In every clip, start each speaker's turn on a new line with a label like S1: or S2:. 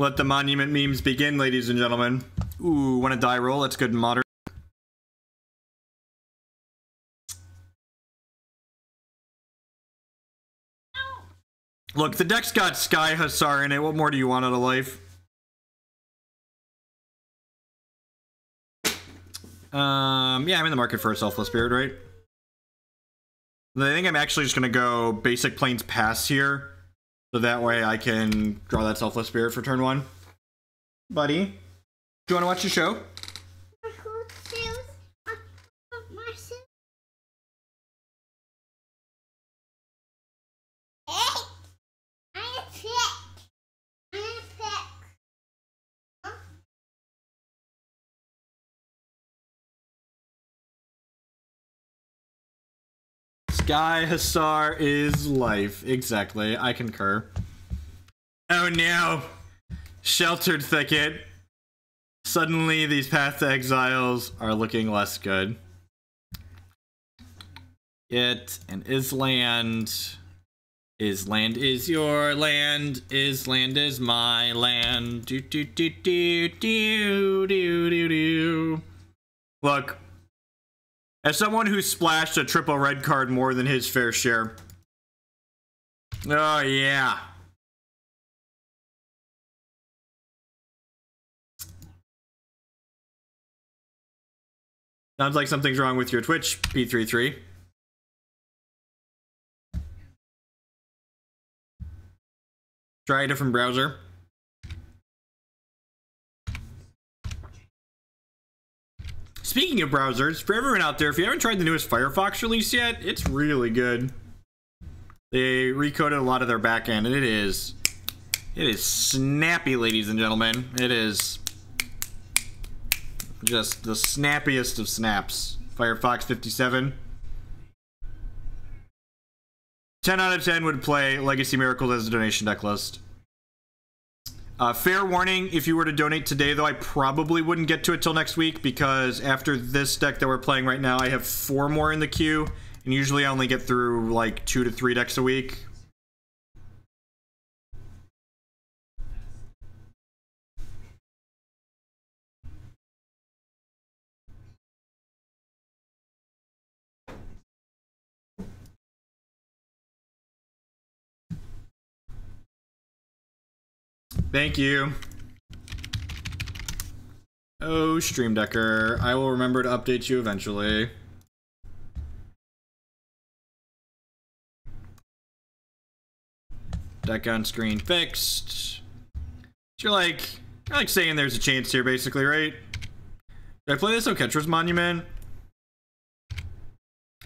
S1: Let the monument memes begin, ladies and gentlemen. Ooh, want a die roll? That's good in Modern. Look, the deck's got Sky Hussar in it. What more do you want out of life? Yeah, I'm in the market for a Selfless Spirit, right? I think I'm actually just gonna go basic Plains Pass here. So that way I can draw that Selfless Spirit for turn 1. Buddy, do you want to watch the show? Sky Hussar is life. Exactly. I concur. Oh no! Sheltered Thicket. Suddenly these Path to Exiles are looking less good. It and Island. Island is your land. Island is my land. Do do do do do do do do. Look. As someone who splashed a triple red card more than his fair share. Oh, yeah. Sounds like something's wrong with your Twitch, P33. Try a different browser. Speaking of browsers, for everyone out there, if you haven't tried the newest Firefox release yet, it's really good. They recoded a lot of their backend, and it is snappy, ladies and gentlemen. It is just the snappiest of snaps. Firefox 57. 10 out of 10 would play Legacy Miracles as a donation deck list. Fair warning, if you were to donate today, though, I probably wouldn't get to it till next week, because after this deck that we're playing right now, I have 4 more in the queue, and usually I only get through, like, 2 to 3 decks a week. Thank you. Oh, Stream Decker. I will remember to update you eventually. Deck on screen fixed. So you're like saying there's a chance here, basically, right? Did I play this Oketra's Monument?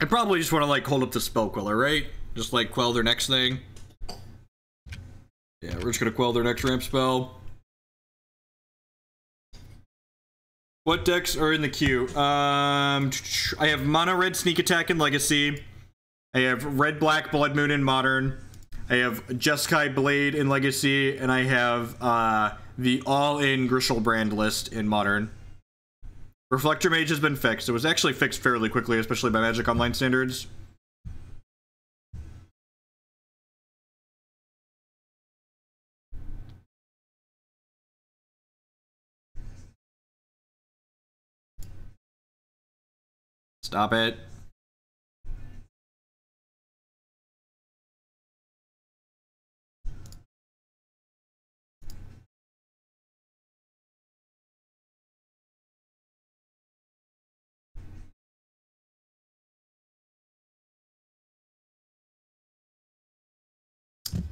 S1: I probably just want to, like, hold up the Spell Queller, right? Just, like, quell their next thing. Yeah, we're just gonna quell their next ramp spell. What decks are in the queue? I have Mono Red Sneak Attack in Legacy. I have Red Black Blood Moon in Modern. I have Jeskai Blade in Legacy, and I have the all-in Grishelbrand list in Modern. Reflector Mage has been fixed. It was actually fixed fairly quickly, especially by Magic Online standards. Stop it.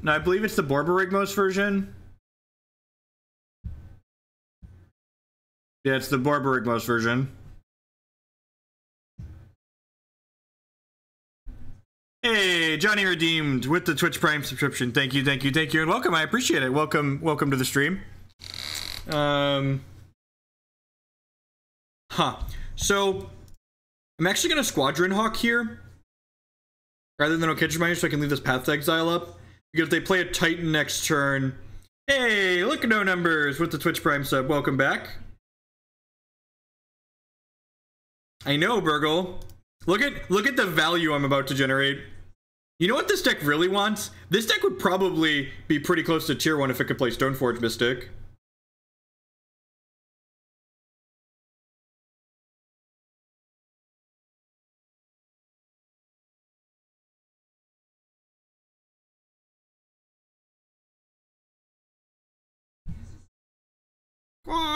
S1: No, I believe it's the Borborygmos version. Yeah, it's the Borborygmos version. Hey, Johnny Redeemed with the Twitch Prime subscription. Thank you, thank you, thank you, and welcome. I appreciate it. Welcome to the stream. So I'm actually gonna Squadron Hawk here rather than Oketra Mage, so I can leave this Path to Exile up. Because if they play a Titan next turn. Hey, look at no numbers with the Twitch Prime sub. Welcome back. I know, Burgle. Look at the value I'm about to generate. You know what this deck really wants? This deck would probably be pretty close to tier 1 if it could play Stoneforge Mystic.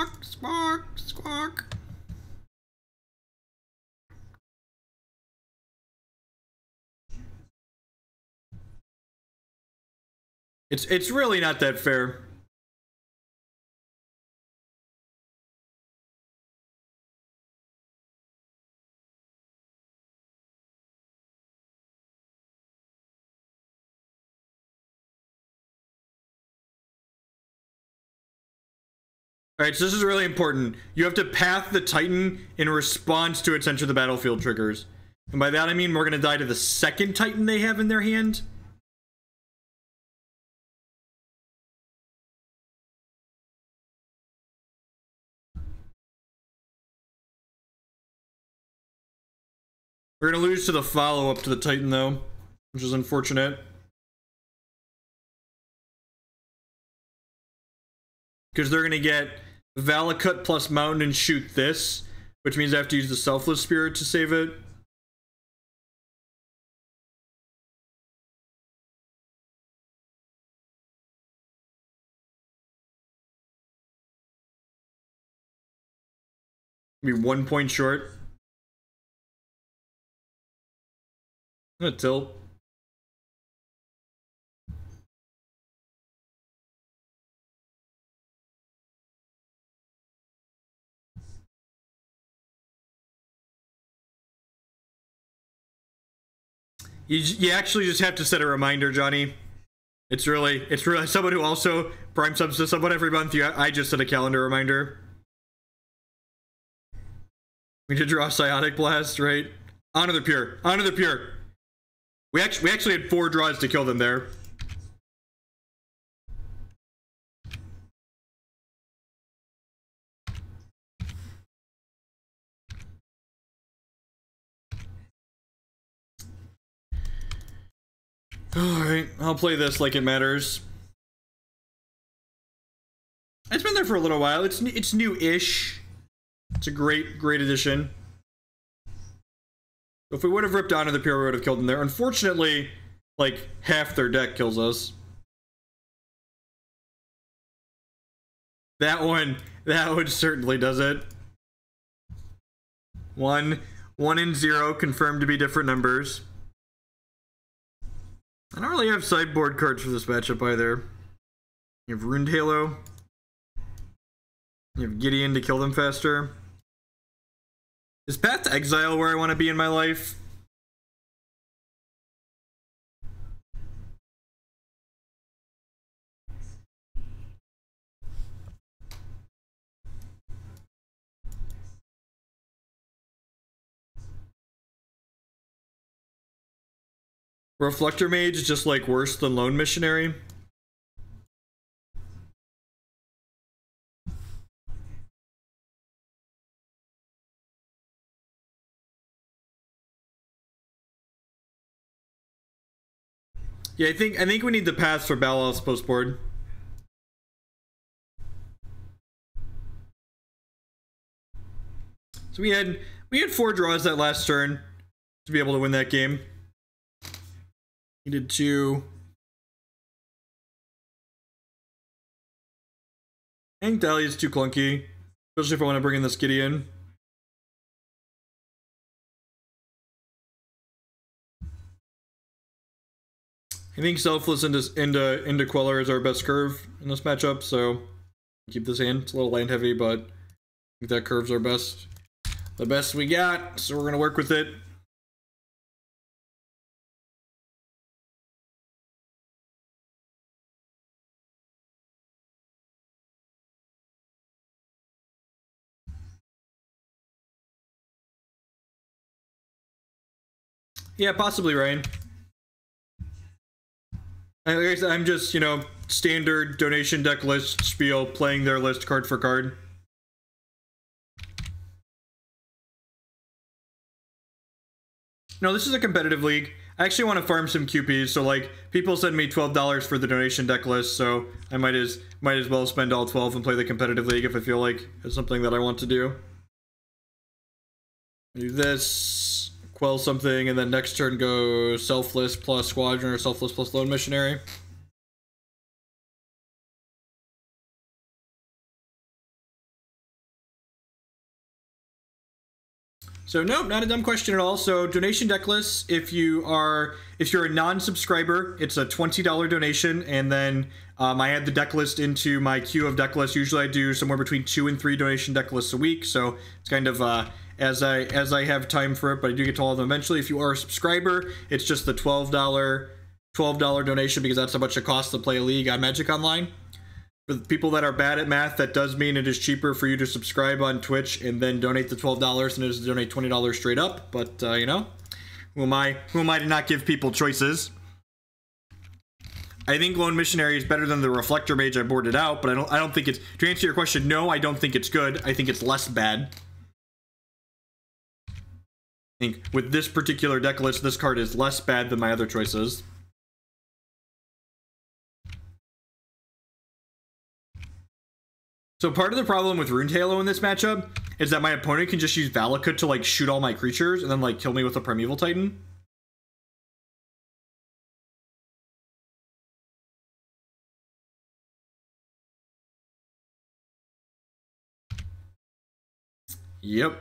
S1: Squawk, squawk, squawk. It's really not that fair. Alright, so this is really important. You have to path the Titan in response to its enter the battlefield triggers. And by that I mean we're gonna die to the second Titan they have in their hand. We're gonna lose to the follow-up to the Titan though, which is unfortunate. Because they're gonna get Valakut plus Mountain and shoot this, which means I have to use the Selfless Spirit to save it. Be 1 point short. I'm gonna tilt. You actually just have to set a reminder, Johnny. It's really someone who also prime subs to someone every month. I just set a calendar reminder. We did draw Psionic Blast, right? Honor the Pure. Honor the Pure. We actually had 4 draws to kill them there. Alright, I'll play this like it matters. It's been there for a little while. It's new-ish. It's a great addition. If we would have ripped Honor the Pure, we would have killed them there. Unfortunately, like, half their deck kills us. That one certainly does it. 1 and 0 confirmed to be different numbers. I don't really have sideboard cards for this matchup either. You have Runed Halo. You have Gideon to kill them faster. Is Path to Exile where I want to be in my life? Reflector Mage is just like worse than Lone Missionary. Yeah, I think we need the paths for Ballos post board. So we had 4 draws that last turn to be able to win that game. Needed 2. I think Thalia is too clunky, especially if I want to bring in this Gideon. I think Selfless into Queller is our best curve in this matchup, so keep this hand. It's a little land heavy, but I think that curve's our best. The best we got, so we're gonna work with it. Yeah, possibly, Ryan. I'm just, you know, standard donation deck list spiel, playing their list card for card. No, this is a competitive league. I actually want to farm some QPs, so like people send me $12 for the donation deck list, so I might as well spend all 12 and play the competitive league if I feel like it's something that I want to do. Do this, quell something, and then next turn go Selfless plus Squadron or Selfless plus Lone Missionary. So nope, not a dumb question at all. So donation deck lists, if you're a non-subscriber, it's a $20 donation, and then I add the deck list into my queue of deck lists. Usually I do somewhere between 2 and 3 donation deck lists a week, so it's kind of as I have time for it, but I do get to all of them eventually. If you are a subscriber, it's just the $12 donation, because that's how much it costs to play a league on Magic Online. For the people that are bad at math, that does mean it is cheaper for you to subscribe on Twitch and then donate the $12 than it is to donate $20 straight up. But you know, who am I to not give people choices? I think Lone Missionary is better than the Reflector Mage I boarded out, but I don't think it's, to answer your question, no, I don't think it's good. I think it's less bad. I think with this particular deck list, this card is less bad than my other choices. So part of the problem with Runed Halo in this matchup is that my opponent can just use Valakut to like shoot all my creatures and then like kill me with a Primeval Titan. Yep.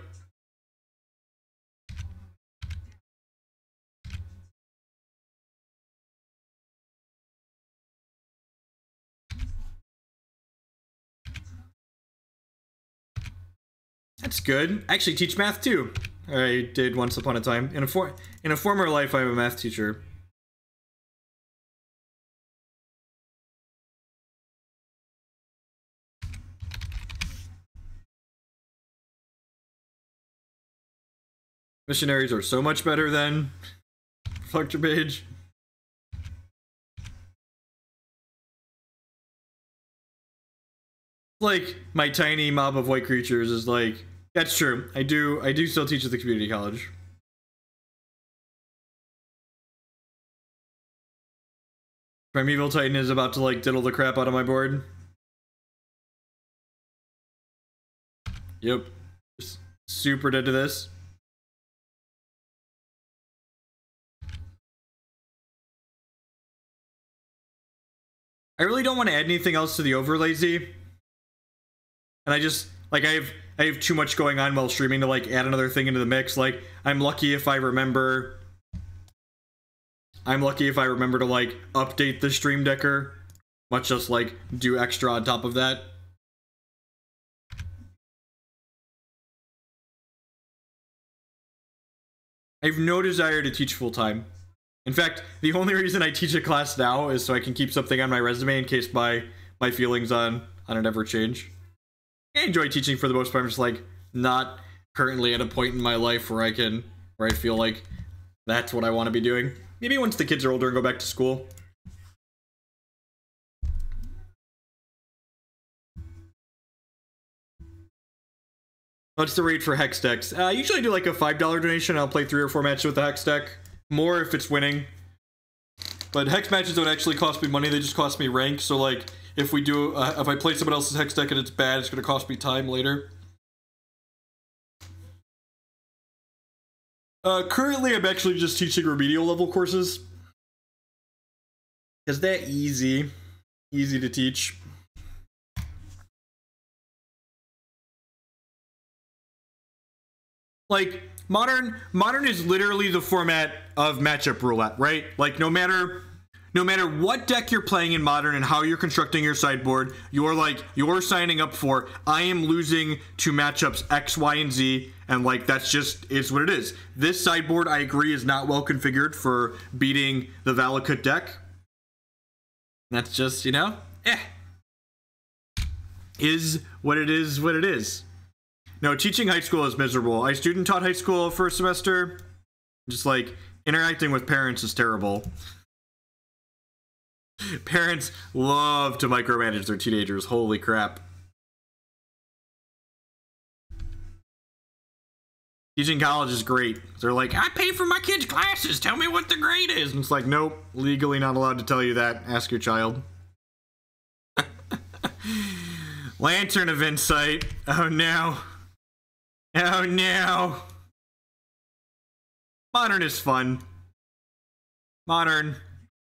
S1: That's good. I actually teach math too. I did once upon a time. In a former life, I'm a math teacher. Missionaries are so much better than Reflector Mage. Like, my tiny mob of white creatures is like, that's true. I do still teach at the community college. Primeval Titan is about to like diddle the crap out of my board. Yep. Just super dead to this. I really don't want to add anything else to the overlazy. And I just, like, I have too much going on while streaming to, like, add another thing into the mix. Like, I'm lucky if I remember to, like, update the Stream Decker. Much just, like, do extra on top of that. I have no desire to teach full-time. In fact, the only reason I teach a class now is so I can keep something on my resume in case my feelings on it ever change. I enjoy teaching for the most part. I'm just like not currently at a point in my life where I feel like that's what I want to be doing. Maybe once the kids are older and go back to school. What's the rate for Hex decks? I usually do like a $5 donation. I'll play 3 or 4 matches with the Hex deck. More if it's winning. But Hex matches don't actually cost me money, they just cost me rank. So like, if we do, if I play someone else's Hex deck and it's bad, it's going to cost me time later. Currently, I'm actually just teaching remedial level courses. Because they're easy. Easy to teach. Like, Modern is literally the format of matchup roulette, right? Like, no matter what deck you're playing in Modern and how you're constructing your sideboard, you're signing up for, I am losing to matchups X, Y, and Z, and like, that's just, it's what it is. This sideboard, I agree, is not well configured for beating the Valakut deck. That's just, you know, is what it is, what it is. No, teaching high school is miserable. I student taught high school first semester. Just like, interacting with parents is terrible. Parents love to micromanage their teenagers. Holy crap. Teaching college is great. They're like, I pay for my kids' classes. Tell me what the grade is. And it's like, nope, legally not allowed to tell you that. Ask your child. Lantern of Insight. Oh no. Oh no. Modern is fun. Modern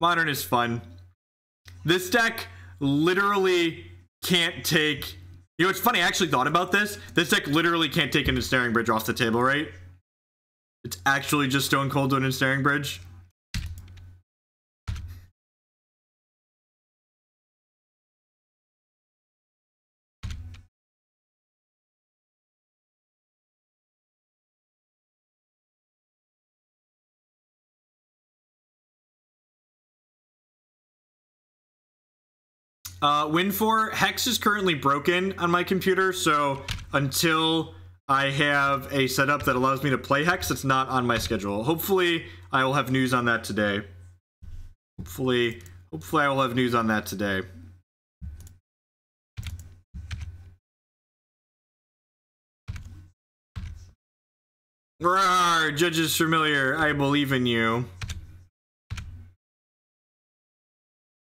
S1: is fun. This deck literally can't take... You know, it's funny, I actually thought about this. This deck literally can't take an Ensnaring Bridge off the table, right? It's actually just Stone Cold Wind and Snaring Bridge. Win 4, Hex is currently broken on my computer, so until I have a setup that allows me to play Hex, it's not on my schedule. Hopefully, I will have news on that today. Hopefully I will have news on that today. Rawr, Judges Familiar, I believe in you.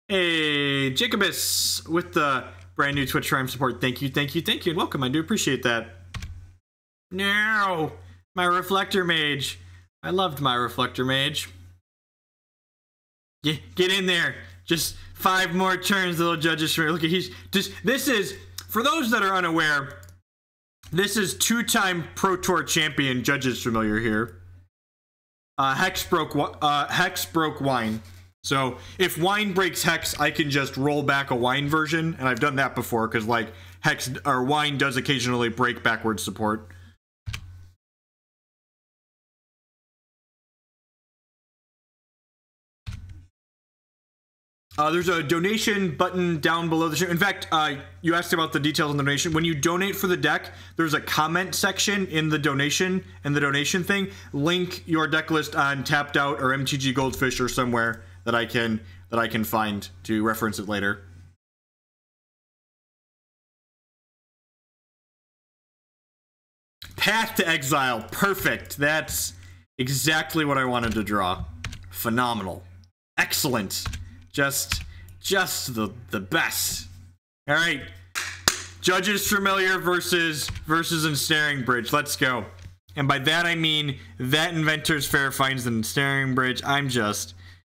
S1: Hey, Jacobus with the brand new Twitch Prime support. Thank you, and welcome. I do appreciate that. No, my Reflector Mage. I loved my Reflector Mage. Get in there. Just 5 more turns, little Judges. Look at this is, for those that are unaware, this is 2-time Pro Tour champion Judges Familiar here. Hex broke Wine. So if Wine breaks Hex, I can just roll back a Wine version, and I've done that before because like Hex or Wine does occasionally break backwards support. There's a donation button down below the show. In fact, you asked about the details on the donation. When you donate for the deck, there's a comment section in the donation thing. Link your deck list on Tapped Out or MTG Goldfish or somewhere that I can find to reference it later. Path to Exile, perfect. That's exactly what I wanted to draw. Phenomenal, excellent, just the best. All right, Judges Familiar versus Ensnaring Bridge. Let's go. And by that I mean that Inventor's Fair finds the Ensnaring Bridge.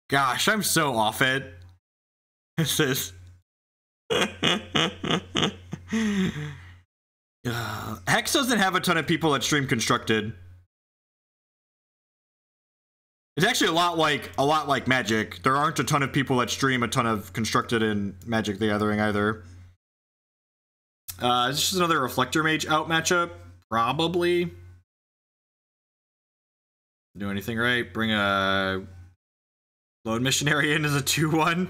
S1: Gosh, I'm so off it. This is... Hex doesn't have a ton of people that stream Constructed. It's actually a lot like Magic. There aren't a ton of people that stream a ton of Constructed in Magic the Gathering either. Is this just another Reflector Mage out matchup? Probably. Do anything right? Bring a Lone Missionary in as a 2/1.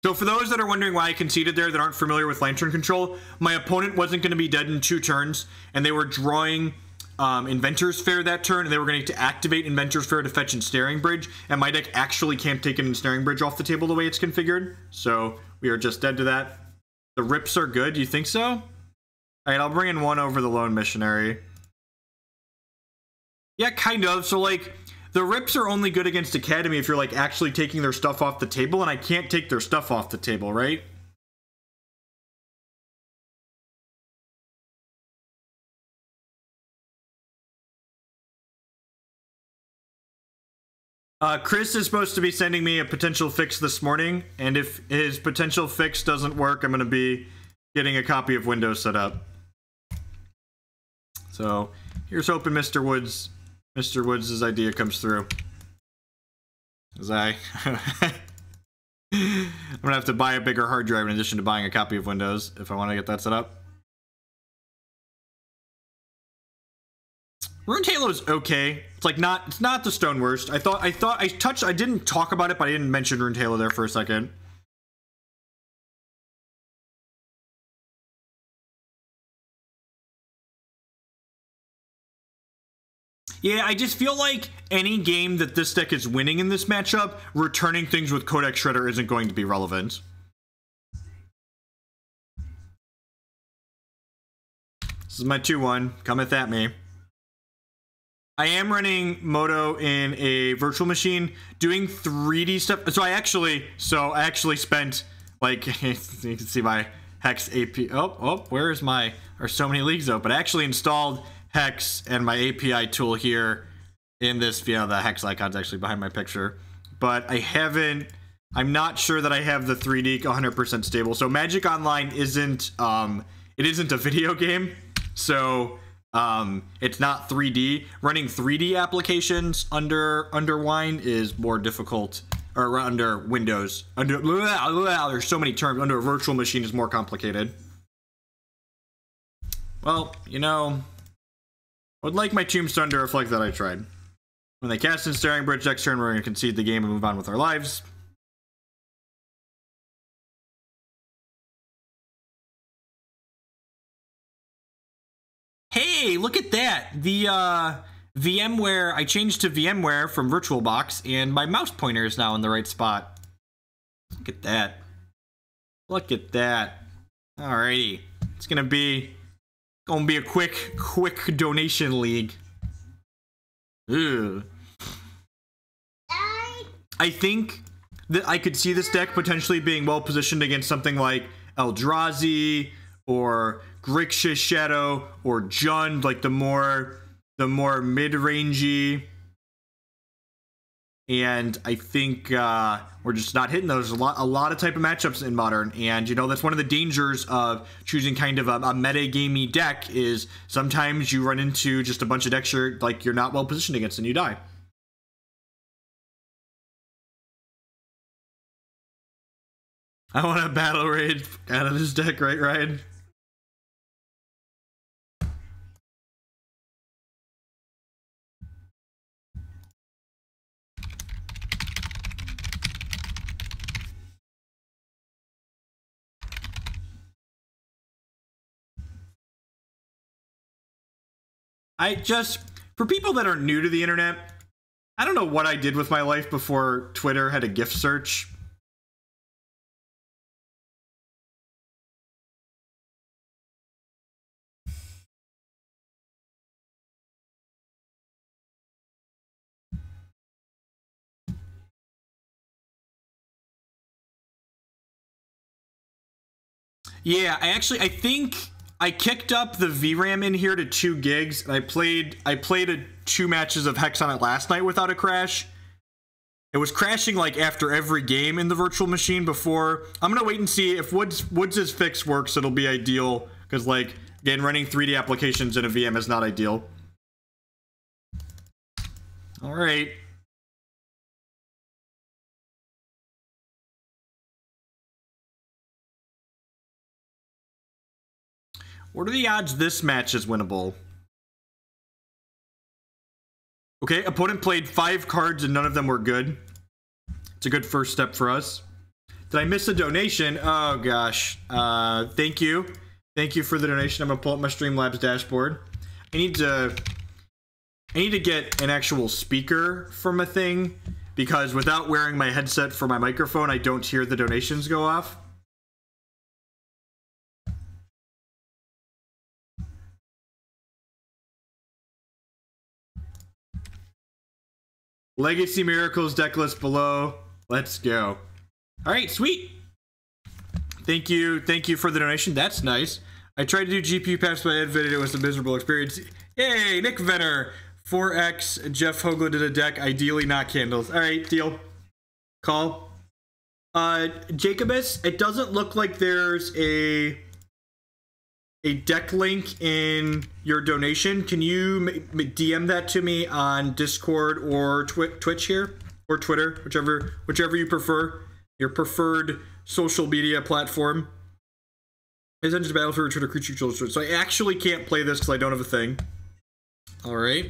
S1: So for those that are wondering why I conceded there that aren't familiar with Lantern Control, my opponent wasn't going to be dead in 2 turns, and they were drawing Inventor's Fair that turn, and they were going to activate Inventor's Fair to fetch Ensnaring Bridge, and my deck actually can't take an Ensnaring Bridge off the table the way it's configured, so we are just dead to that. The rips are good, you think so? Alright, I'll bring in 1 over the Lone Missionary. Yeah, kind of. So, like, the rips are only good against Academy if you're, like, actually taking their stuff off the table, and I can't take their stuff off the table, right? Chris is supposed to be sending me a potential fix this morning, and if his potential fix doesn't work, I'm going to be getting a copy of Windows set up. So, here's hoping Mr. Woods' idea comes through. As I'm gonna have to buy a bigger hard drive in addition to buying a copy of Windows if I want to get that set up. Rune Halo's okay. It's like it's not the stone worst. I didn't talk about it, but I didn't mention Rune Halo there for a second. Yeah, I just feel like any game that this deck is winning in this matchup, returning things with Codex Shredder isn't going to be relevant. This is my 2/1. Cometh at me. I am running Moto in a virtual machine, doing 3D stuff. So I actually spent, like, you can see my Hex AP. Oh, where's my, there's so many leagues open. I actually installed Hex and my API tool here in this, the Hex icon's actually behind my picture. But I'm not sure that I have the 3D 100% stable. So Magic Online isn't it isn't a video game, so it's not 3D. Running 3D applications under Wine is more difficult, or under Windows. There's so many terms. Under a virtual machine is more complicated. Well, you know, I would like my Tombstone to reflect that I tried. When they cast Ensnaring Bridge next turn, we're going to concede the game and move on with our lives. Hey, look at that! The VMware, I changed to VMware from VirtualBox, and my mouse pointer is now in the right spot. Look at that. Look at that. Alrighty. It's gonna be a quick donation league. Ugh. I think that I could see this deck potentially being well positioned against something like Eldrazi or Grixis Shadow or Jund, like the more mid-rangey. And I think we're just not hitting those. A lot of type of matchups in Modern, and you know that's one of the dangers of choosing kind of a meta-gamey deck is sometimes you run into just a bunch of decks you're not well positioned against and you die. I want a Battle Raid out of this deck, right, Ryan? For people that are new to the internet, I don't know what I did with my life before Twitter had a gift search. Yeah, I think I kicked up the VRAM in here to 2 gigs, and I played 2 matches of Hex on it last night without a crash. It was crashing like after every game in the virtual machine before. I'm gonna wait and see if Woods' fix works. It'll be ideal, because like again, running 3D applications in a VM is not ideal. All right. What are the odds this match is winnable? Okay, opponent played 5 cards and none of them were good. It's a good first step for us. Did I miss a donation? Oh gosh. Thank you. Thank you for the donation. I'm gonna pull up my Streamlabs dashboard. I need to get an actual speaker from a thing, because without wearing my headset for my microphone, I don't hear the donations go off. Legacy Miracles decklist below. Let's go. All right, sweet. Thank you for the donation. That's nice. I tried to do GPU pass by Advid. It was a miserable experience. Yay, Nick Venner. 4X. Jeff Hogla did a deck. Ideally not candles. All right, deal. Call. Jacobus, it doesn't look like there's a deck link in your donation. Can you DM that to me on Discord or Twitch here, or Twitter, whichever you prefer, your preferred social media platform. Is Engines Battlefield return to creature children? So I actually can't play this because I don't have a thing. All right.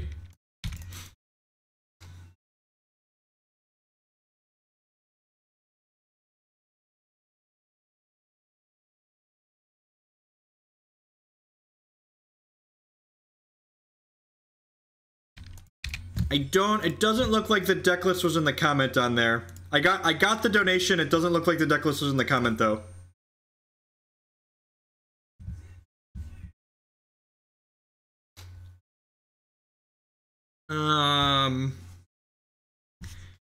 S1: It doesn't look like the deck list was in the comment on there. I got the donation. It doesn't look like the deck list was in the comment though.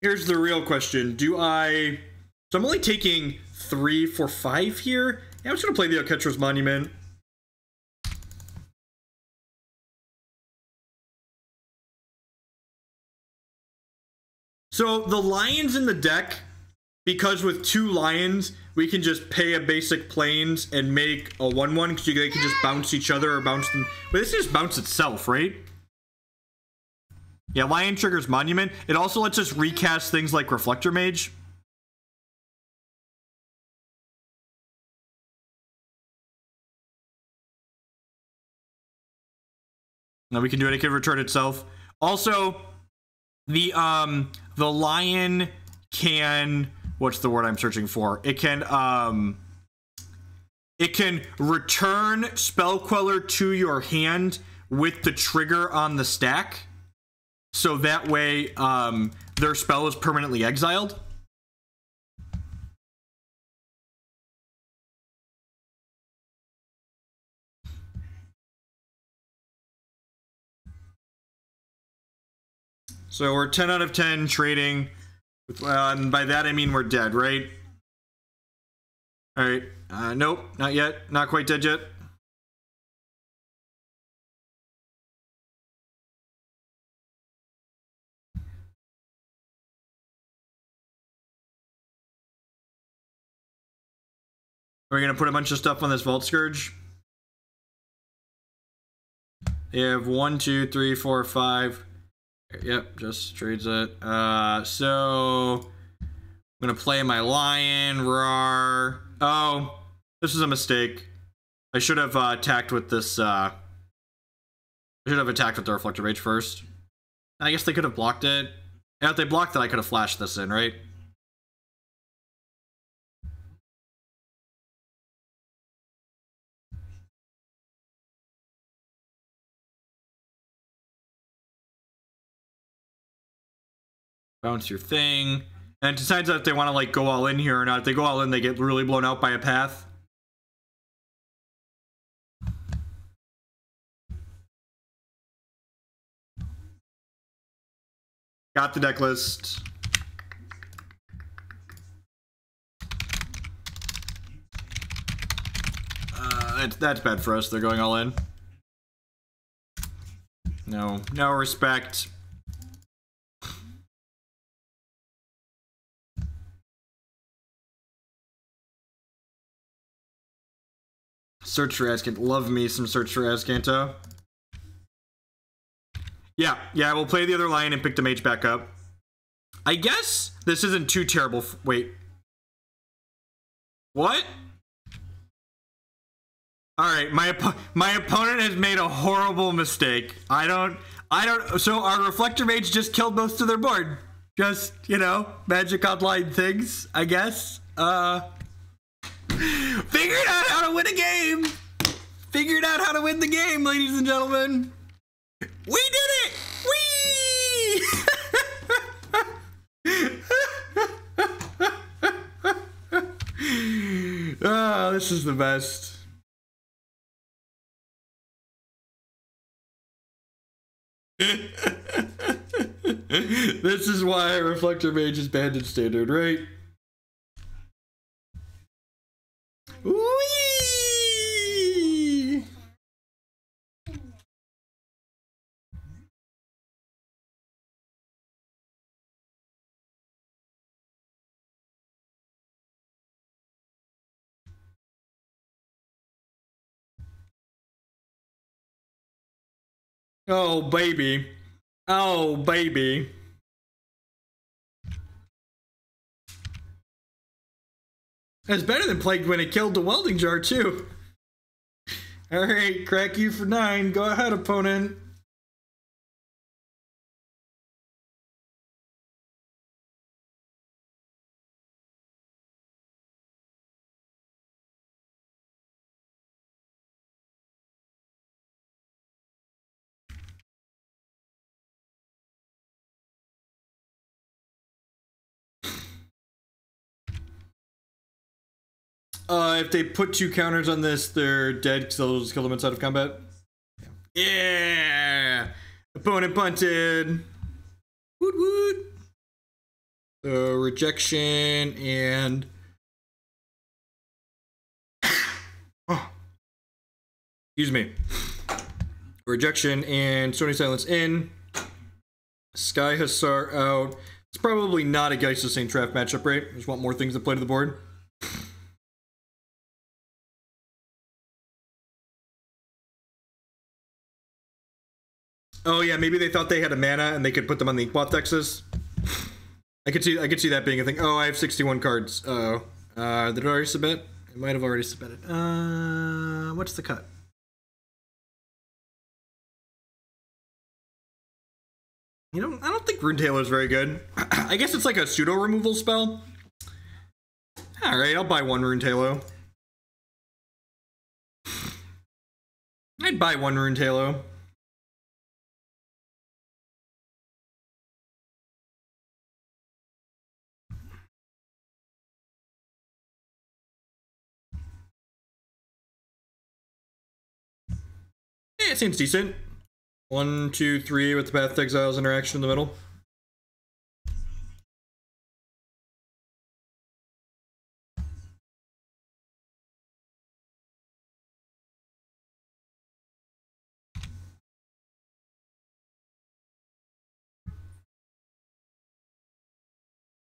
S1: Here's the real question. So I'm only taking 3 for 5 here. Yeah, I'm just gonna play the Oketra's Monument. So the lions in the deck because with 2 lions, we can just pay a basic plains and make a 1/1 because they can just bounce each other or bounce them. But this just bounce itself, right? Yeah, lion triggers monument. It also lets us recast things like Reflector Mage. Now we can do it. It can return itself. Also, the lion can, what's the word I'm searching for? It can return Spell Queller to your hand with the trigger on the stack. So that way, their spell is permanently exiled. So we're 10 out of 10 trading. And by that I mean we're dead, right? Alright. Nope, not yet. Not quite dead yet. We're gonna put a bunch of stuff on this Vault Scourge. They have 1, 2, 3, 4, 5. Yep, just trades it. So I'm gonna play my lion. Roar. Oh, this is a mistake. I should have attacked with this. I should have attacked with the Reflector Mage first. I guess they could have blocked it. Yeah, if they blocked it, I could have flashed this in, right? Bounce your thing. And it decides if they want to like go all in here or not. If they go all in, they get really blown out by a path. Got the deck list. That's bad for us. They're going all in. No respect. Search for Azcanta. Love me some Search for Azcanta. Yeah, we'll play the other lion and pick the mage back up. I guess this isn't too terrible. Wait. What? Alright, my opponent has made a horrible mistake. I don't, so our Reflector Mage just killed most of their board. Just, you know, magic online things, I guess. Figured out how to win a game! Figured out how to win the game, ladies and gentlemen! We did it! Whee! Oh, this is the best. This is why Reflector Mage is banned in Standard, right? Whee! Oh, baby. Oh, baby. That's better than Plague when it killed the welding jar, too. Alright, crack you for 9. Go ahead, opponent. If they put 2 counters on this, they're dead because they'll just kill them inside of combat. Yeah! Opponent punted. Woot woot. Rejection and... Oh. Excuse me. Rejection and Stony Silence in. Sky Hussar out. It's probably not a Geist of St. Traft matchup, right? Just want more things to play to the board. Oh yeah, maybe they thought they had a mana and they could put them on the Inkmoth Dexes. I could see that being a thing. Oh, I have 61 cards. Uh oh. Did it already submit? It might have already submitted. What's the cut? You know, I don't think Rune Tailor is very good. I guess it's like a pseudo removal spell. Alright, I'll buy one Rune Tailor. I'd buy one Rune Tailor. Yeah, it seems decent. 1, 2, 3 with the Path to Exile's interaction in the middle.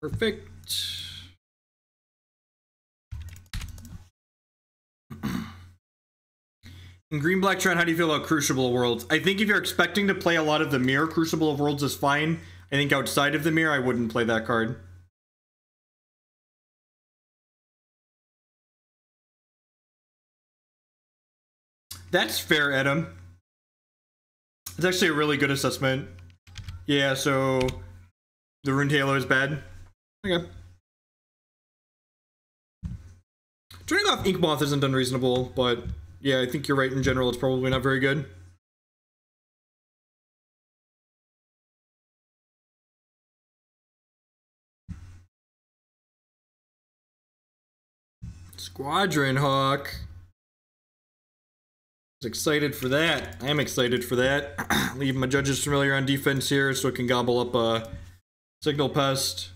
S1: Perfect. In Green-Black Tron, how do you feel about Crucible of Worlds? I think if you're expecting to play a lot of the mirror, Crucible of Worlds is fine. I think outside of the mirror, I wouldn't play that card. That's fair, Adam. It's actually a really good assessment. Yeah, so the Rune Tailor is bad. Okay. Turning off Inkmoth isn't unreasonable, but yeah, I think you're right in general, it's probably not very good. Squadron Hawk. I was excited for that. I am excited for that. Leave my judges familiar on defense here so it can gobble up a Signal Pest.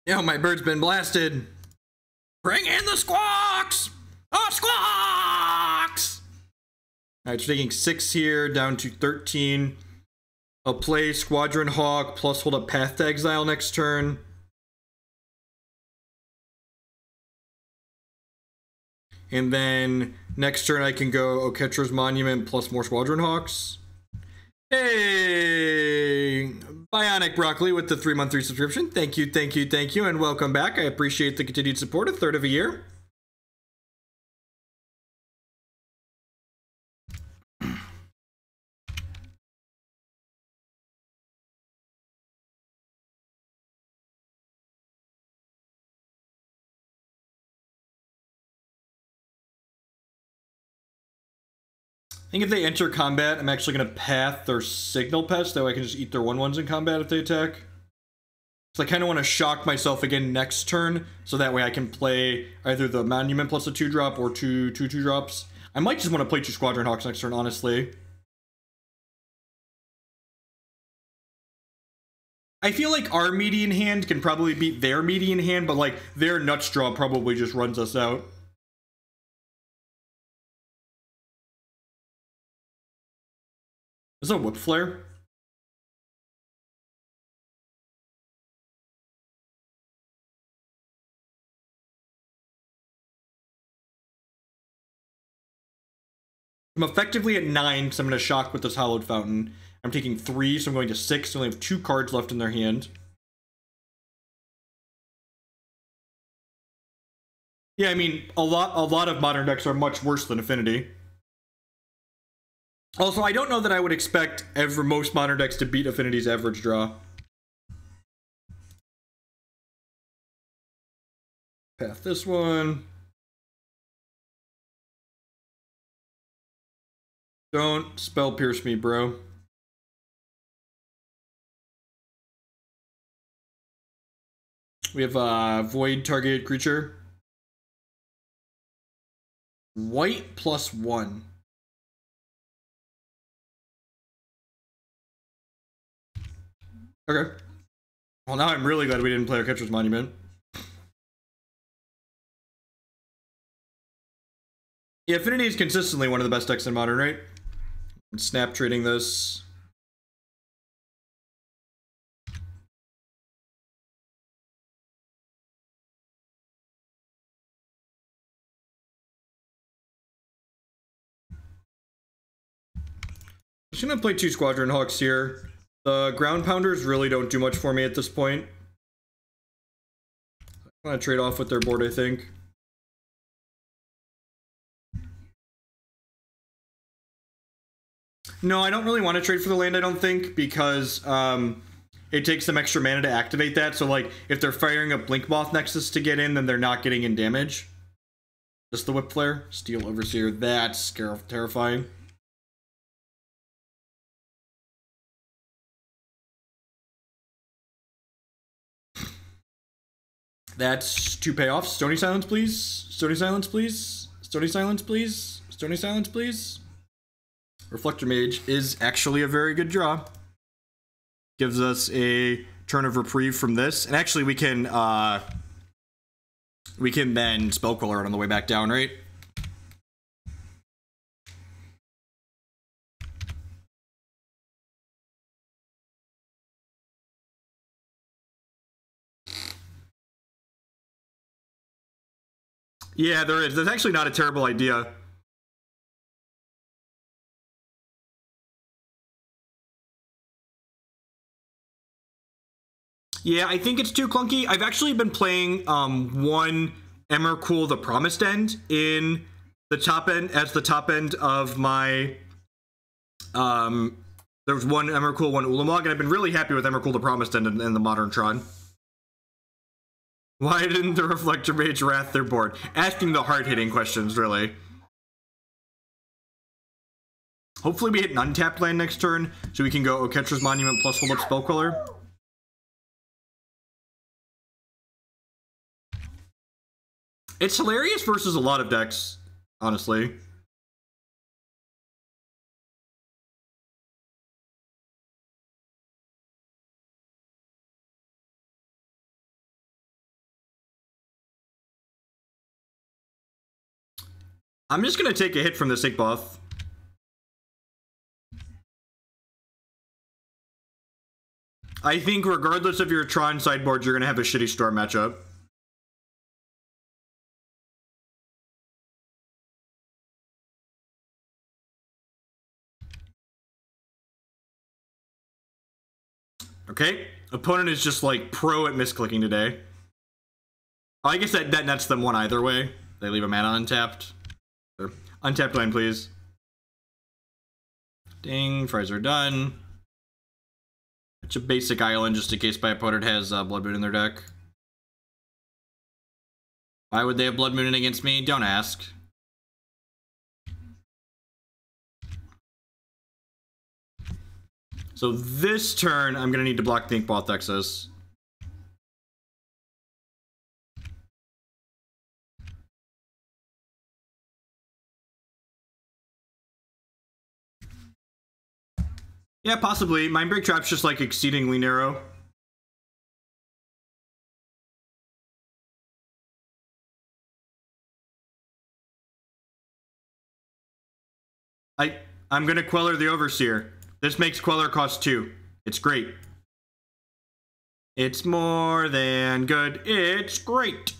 S1: Yo, my bird's been blasted. Bring in the squawks! Oh, squawks! Alright, so taking 6 here, down to 13. I'll play Squadron Hawk, plus hold up Path to Exile next turn. And then next turn I can go Oketra's Monument plus more Squadron Hawks. Hey! Bionic Broccoli with the 3-month resubscription. Thank you, thank you, thank you, and welcome back. I appreciate the continued support, a third of a year. I think if they enter combat, I'm actually going to path their Signal Pest, that way I can just eat their 1/1s in combat if they attack. So I kind of want to shock myself again next turn, so that way I can play either the Monument plus a 2-drop or two 2-drops. I might just want to play 2 Squadron Hawks next turn, honestly. I feel like our median hand can probably beat their median hand, but like their Nuts Draw probably just runs us out. Is that a Whip Flare? I'm effectively at 9 because I'm going to shock with this Hallowed Fountain. I'm taking 3, so I'm going to 6. So I only have 2 cards left in their hand. Yeah, I mean, a lot of modern decks are much worse than Affinity. Also, I don't know that I would expect most modern decks to beat Affinity's average draw. Path this one. Don't Spell Pierce me, bro. We have Void target creature. White +1. Okay. Well, now I'm really glad we didn't play our Catcher's Monument. Yeah, Affinity is consistently one of the best decks in Modern, right? Snap trading this. I'm just gonna play 2 Squadron Hawks here. The Ground Pounders really don't do much for me at this point. I'm gonna trade off with their board, I think. No, I don't really want to trade for the land, I don't think, because it takes some extra mana to activate that. So, like, if they're firing up Blinkmoth Nexus to get in, then they're not getting in damage. Just the Whip Flare. Steel Overseer. That's terrifying. That's 2 payoffs. Stony Silence, please. Stony Silence, please. Stony Silence, please. Stony Silence, please. Reflector Mage is actually a very good draw. Gives us a turn of reprieve from this. And actually, we can then Spell Queller it on the way back down, right? Yeah, there is. That's actually not a terrible idea. Yeah, I think it's too clunky. I've actually been playing one Emrakul the Promised End in the top end as the top end of my there was one Emrakul, one Ulamog, and I've been really happy with Emrakul the Promised End in the Modern Tron. Why didn't the Reflector Mage wrath their board? Asking the hard-hitting questions, really. Hopefully we hit an untapped land next turn, so we can go Oketra's Monument plus hold up Spell Queller. It's hilarious versus a lot of decks, honestly. I'm just gonna take a hit from this Inkmoth. I think regardless of your Tron sideboard, you're gonna have a shitty Storm matchup. Okay, opponent is just like pro at misclicking today. I guess that nets them one either way. They leave a mana untapped. Sure. Untapped land, please. Ding, fries are done. It's a basic island just in case my opponent has Blood Moon in their deck. Why would they have Blood Moon against me? Don't ask. So this turn, I'm gonna need to block the Inkmoth Nexus. Yeah, possibly. Mindbreak Trap's just like exceedingly narrow. I'm gonna Queller the Overseer. This makes Queller cost 2. It's great. It's more than good. It's great.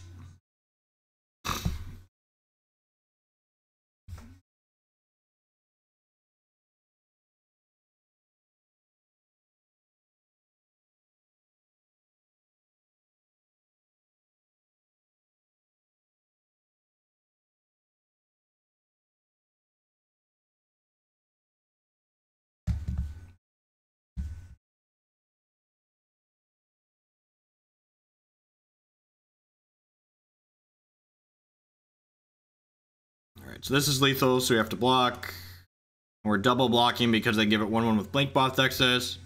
S1: Alright, so this is lethal, so we have to block. We're double blocking because they give it 1/1 with Blinkmoth Nexus.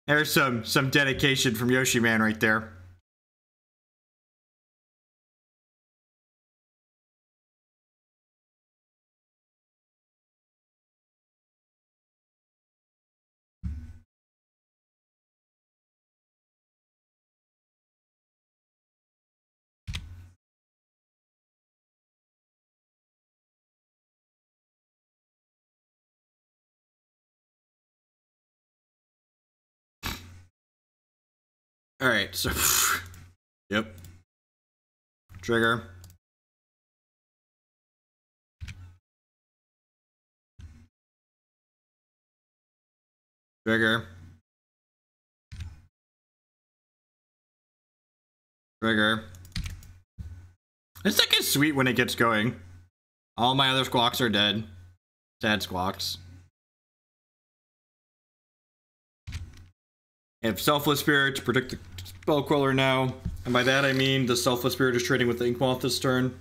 S1: There's some dedication from Yoshi Man right there. Alright, so... Yep. Trigger. Trigger. Trigger. This deck is sweet when it gets going. All my other squawks are dead. Sad squawks. I have Selfless Spirit to protect the Spell Queller now. And by that I mean the Selfless Spirit is trading with the Inkmoth this turn.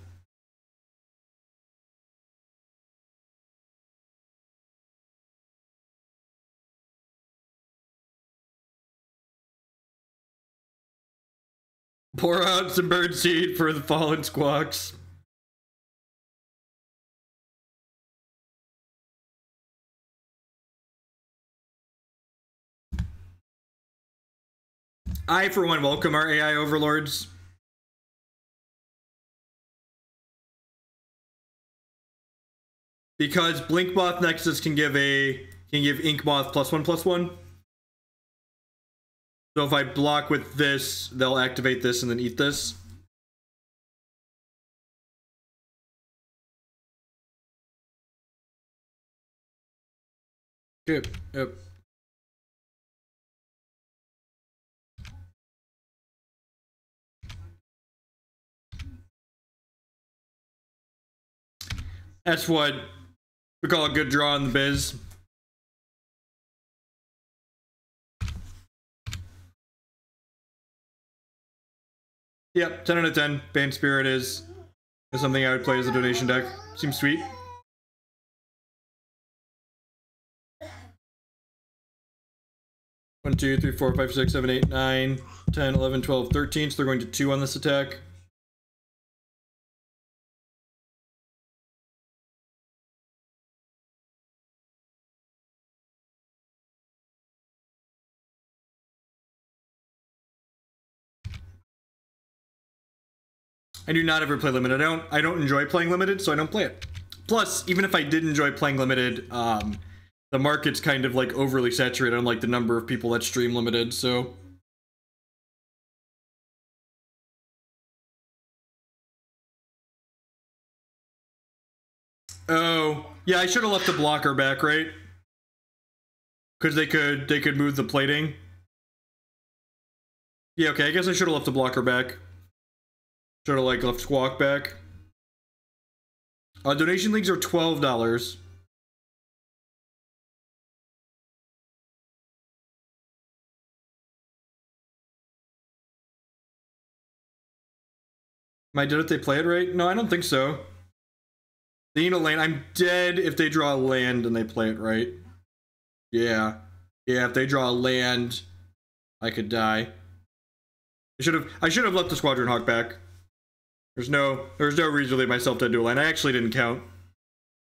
S1: Pour out some birdseed for the fallen squawks. I, for one, welcome our AI overlords. Because Blinkmoth Nexus can give Inkmoth +1/+1. So if I block with this, they'll activate this and then eat this. Yep. That's what we call a good draw in the biz. Yep, 10 out of 10. Band Spirit is something I would play as a donation deck. Seems sweet. One, 2, 3, 4, 5, 6, 7, 8, 9, 10, 11, 12, 13. So they're going to 2 on this attack. I do not ever play limited. I don't enjoy playing limited, so I don't play it. Plus, even if I did enjoy playing limited, the market's kind of like overly saturated on like the number of people that stream limited, so. Oh, yeah, I should have left the blocker back, right? Because they could move the plating. Yeah, okay, I guess I should have left the blocker back. Should have like left Squawk back. Donation leagues are $12. Am I dead if they play it right? No, I don't think so. They need a land. I'm dead if they draw a land and they play it right. Yeah. Yeah, if they draw a land, I could die. I should have left the Squadron Hawk back. There's no reason to leave myself dead to a land. I actually didn't count.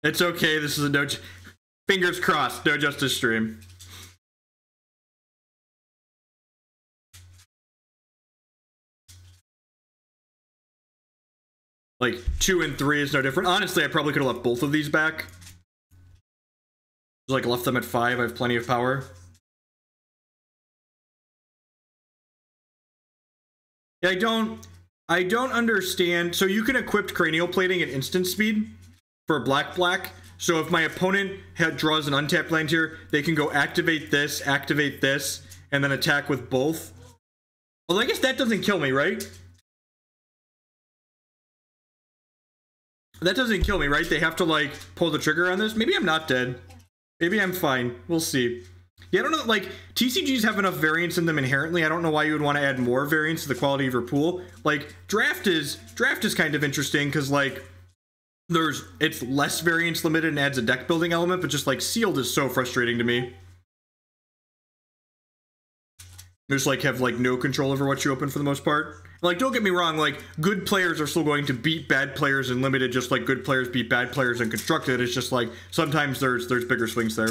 S1: It's okay, this is a no... Fingers crossed, no justice stream. Like, 2 and 3 is no different. Honestly, I probably could have left both of these back. Just, like, left them at 5, I have plenty of power. Yeah, I don't understand. So you can equip cranial plating at instant speed for black. So if my opponent draws an untapped land here, they can go activate this, and then attack with both. Well, I guess that doesn't kill me, right? That doesn't kill me, right? They have to, like, pull the trigger on this. Maybe I'm not dead. Maybe I'm fine. We'll see. Yeah, I don't know, like, TCGs have enough variance in them inherently. I don't know why you would want to add more variance to the quality of your pool. Like, draft is kind of interesting because, like, it's less variance limited and adds a deck building element, but just, like, sealed is so frustrating to me. You just, like, have, like, no control over what you open for the most part. Like, don't get me wrong, like, good players are still going to beat bad players in limited, just like good players beat bad players in constructed. It's just, like, sometimes there's bigger swings there.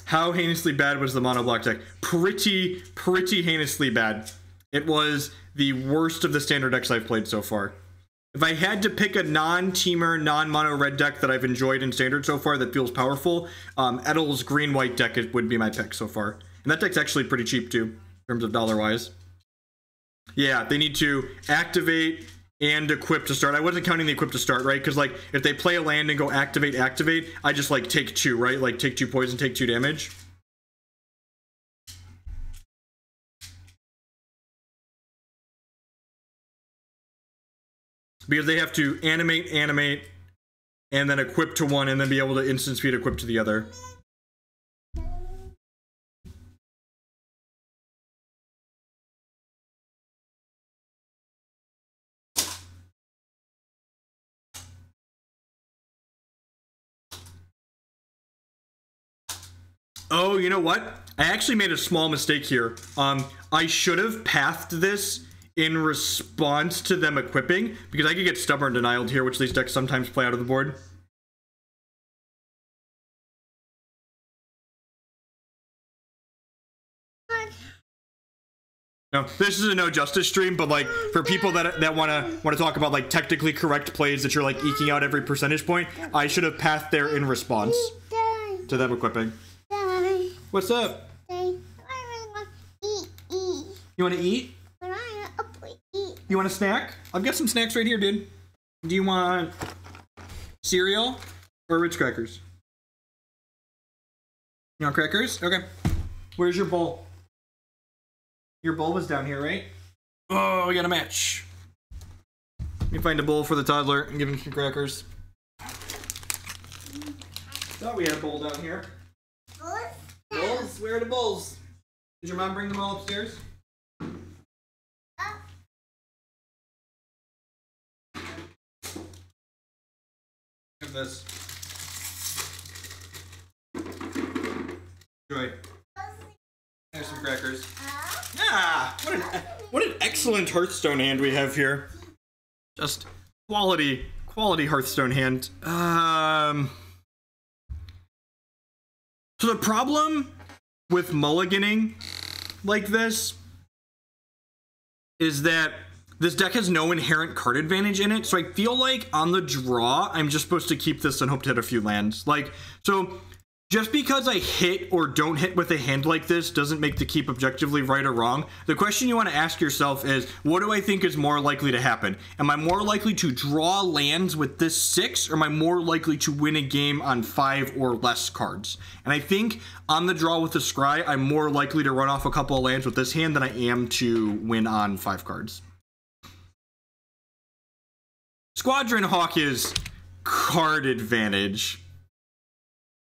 S1: How heinously bad was the mono block deck? Pretty heinously bad. It was the worst of the standard decks I've played so far. If I had to pick a non-teamer, non-mono red deck that I've enjoyed in standard so far that feels powerful, Edel's green-white deck would be my pick so far. And that deck's actually pretty cheap too. in terms of dollar-wise. Yeah, they need to activate and equip to start. I wasn't counting the equip to start, right? Because, like, if they play a land and go activate, I just, like, take 2, right? Like, take 2 poison, take 2 damage. Because they have to animate, and then equip to one, and then be able to instant speed equip to the other. Oh, you know what? I actually made a small mistake here. I should have pathed this in response to them equipping, because I could get Stubborn Denialed here, which these decks sometimes play out of the board. No, this is a no justice stream, but like for people that want to talk about like technically correct plays that you're like eking out every percentage point, I should have pathed there in response to them equipping. What's up? You want to eat? You want a snack? I've got some snacks right here, dude. Do you want cereal or Ritz crackers? You want crackers? Okay. Where's your bowl? Your bowl was down here, right? Oh, we got a match. Let me find a bowl for the toddler and give him some crackers. Thought we had a bowl down here. Bowls? Where are the bowls? Did your mom bring them all upstairs? Look at this. Enjoy. There's some crackers. Ah, what an excellent Hearthstone hand we have here. Just quality Hearthstone hand. So the problem with mulliganing like this is that this deck has no inherent card advantage in it, so I feel like on the draw, I'm just supposed to keep this and hope to hit a few lands. Like, so just because I hit or don't hit with a hand like this doesn't make the keep objectively right or wrong. The question you want to ask yourself is, what do I think is more likely to happen? Am I more likely to draw lands with this 6, or am I more likely to win a game on 5 or less cards? And I think on the draw with the Scry, I'm more likely to run off a couple of lands with this hand than I am to win on 5 cards. Squadron Hawk is card advantage.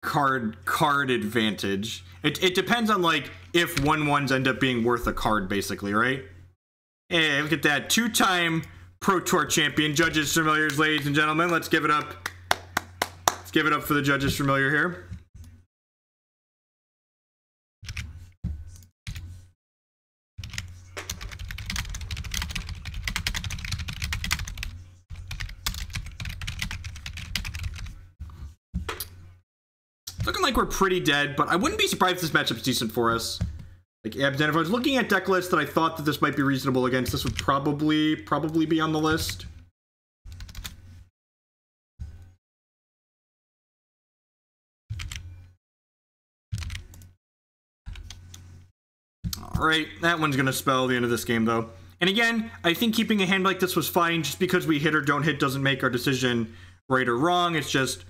S1: Card advantage. It depends on like if 1/1s end up being worth a card, basically, right? Hey, look at that. 2-time Pro Tour champion. Judges Familiars, ladies and gentlemen. Let's give it up. Let's give it up for the Judges Familiar here. Looking like we're pretty dead, but I wouldn't be surprised if this matchup's decent for us. Like, if I was looking at deck lists that I thought that this might be reasonable against, this would probably be on the list. Alright, that one's gonna spell the end of this game, though. And again, I think keeping a hand like this was fine. Just because we hit or don't hit doesn't make our decision right or wrong. It's just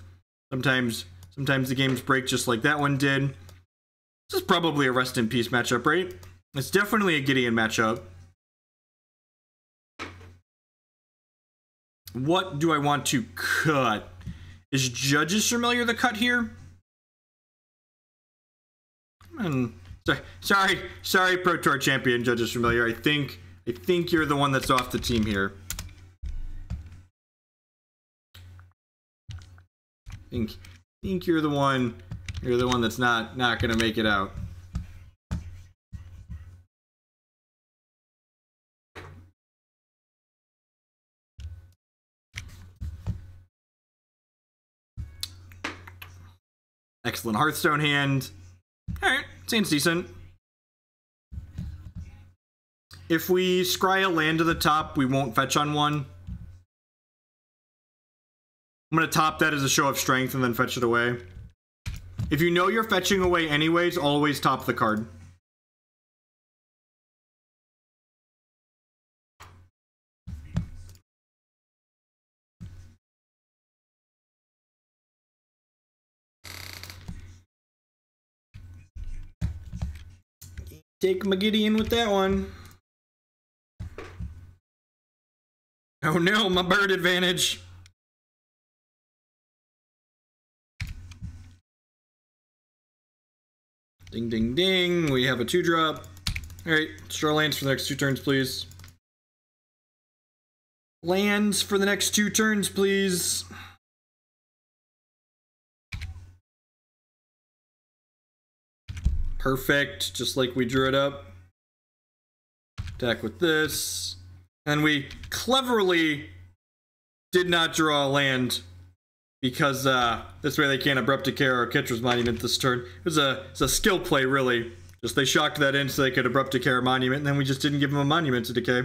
S1: sometimes the games break just like that one did. This is probably a rest in peace matchup, right? It's definitely a Gideon matchup. What do I want to cut? Is Judges Familiar the cut here? Sorry, Pro Tour champion Judges Familiar. I think you're the one that's off the team here. I think you're the one that's not gonna make it out. Excellent Hearthstone hand. Alright, seems decent. If we scry a land to the top, we won't fetch on one. I'm going to top that as a show of strength and then fetch it away. If you know you're fetching away anyways, always top the card. Take my Gideon with that one. Oh no, my bird advantage. Ding, ding, ding. We have a 2-drop. Alright, draw lands for the next 2 turns, please. Lands for the next 2 turns, please. Perfect, just like we drew it up. Attack with this. And we cleverly did not draw a land because this way they can't Abrupt Decay or Oketra's Monument this turn. It's a skill play, really. Just they shocked that in so they could Abrupt Decay or Monument, and then we just didn't give them a Monument to decay.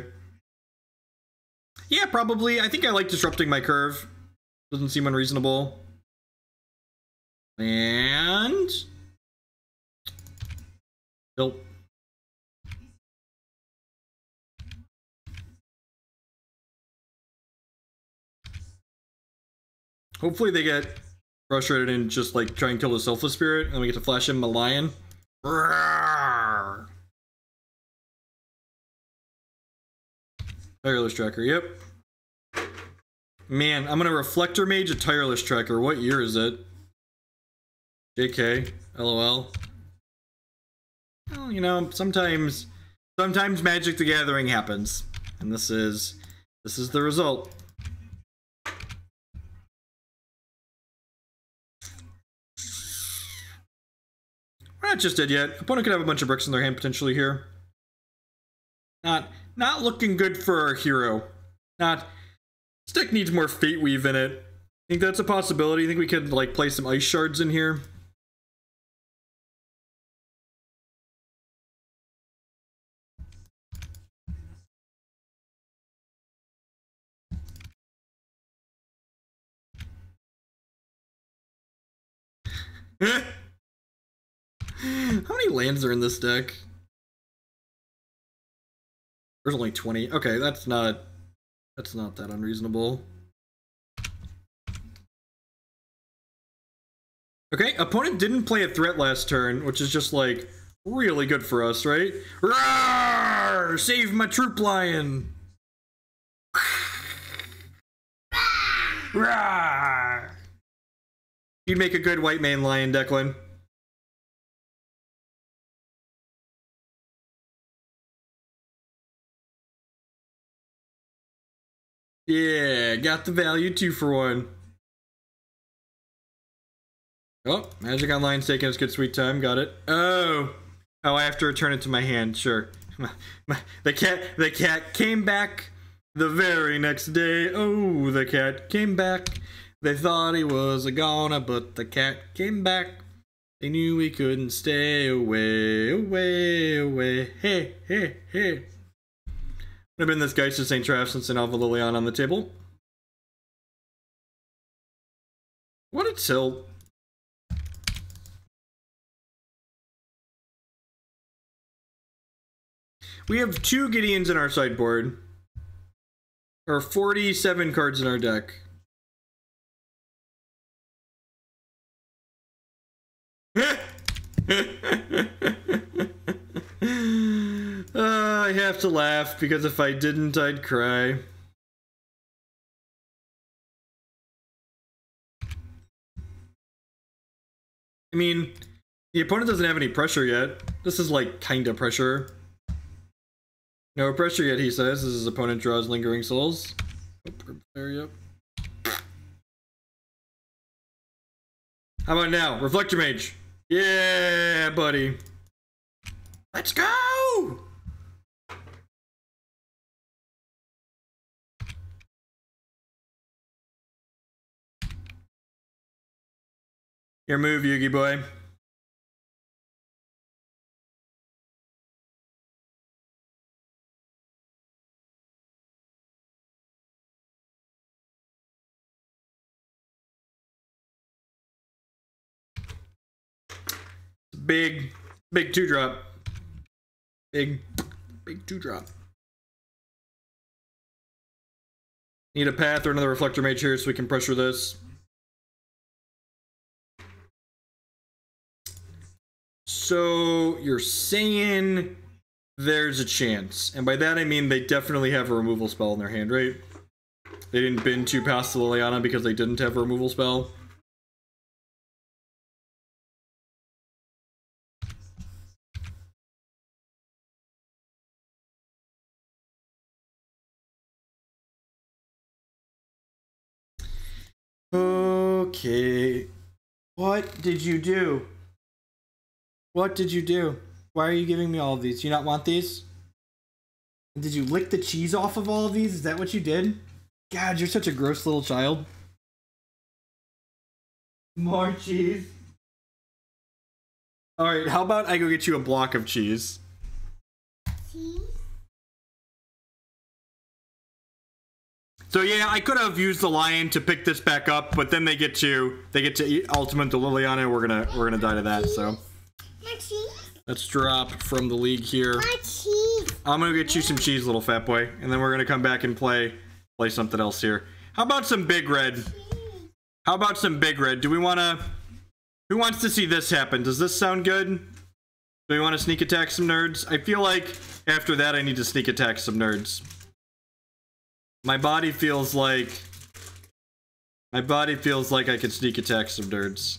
S1: Yeah, probably. I think I like disrupting my curve. Doesn't seem unreasonable. And... nope. Hopefully they get frustrated and just like try and kill the Selfless Spirit, and we get to flash him a lion. Tireless Tracker, yep. Man, I'm gonna Reflector Mage a Tireless Tracker. What year is it? JK, LOL. Well, you know, sometimes Magic the Gathering happens, and this is the result. We're not just dead yet. Opponent could have a bunch of bricks in their hand potentially here. Not looking good for our hero. This deck needs more Fate Weave in it. Think that's a possibility? Think we could like play some ice shards in here? How many lands are in this deck? There's only 20. Okay, that's not that unreasonable. Okay, opponent didn't play a threat last turn, which is just like really good for us, right? Roar! Save my troop lion. Roar! You'd make a good Whitemane Lion, Declan. Yeah, got the value 2 for 1. Oh, Magic Online's taking its good sweet time. Got it. Oh, I have to return it to my hand. Sure. The cat came back the very next day. Oh, the cat came back. They thought he was a goner, but the cat came back. They knew he couldn't stay away, away, away. Hey, hey, hey. I've been this Geist to St. Traft since an Alva Lilion on the table. What a tilt. We have 2 Gideons in our sideboard. There are 47 cards in our deck. I have to laugh because if I didn't, I'd cry. I mean, the opponent doesn't have any pressure yet. This is like kinda pressure. No pressure yet, he says, as his opponent draws Lingering Souls. Oh, there, yep. How about now? Reflector Mage. Yeah, buddy. Let's go! Your move, Yugi boy. Big 2-drop. Big 2-drop. Need a path or another Reflector Mage here so we can pressure this. So you're saying there's a chance. And by that I mean they definitely have a removal spell in their hand, right? They didn't bin 2 past the Liliana because they didn't have a removal spell. Okay. What did you do? What did you do? Why are you giving me all of these? Do you not want these? Did you lick the cheese off of all of these? Is that what you did? God, you're such a gross little child. More cheese. Alright, how about I go get you a block of cheese? Cheese? So yeah, I could have used the lion to pick this back up, but then they get to ultimate the Liliana, and we're gonna die to that, so. Let's drop from the league here. I'm gonna get you some cheese, little fat boy, and then we're gonna come back and play something else here. How about some big red? How about some big red? Do we wanna... Who wants to see this happen? Does this sound good? Do we want to sneak attack some nerds? I feel like after that I need to sneak attack some nerds. My body feels like I could sneak attack some nerds.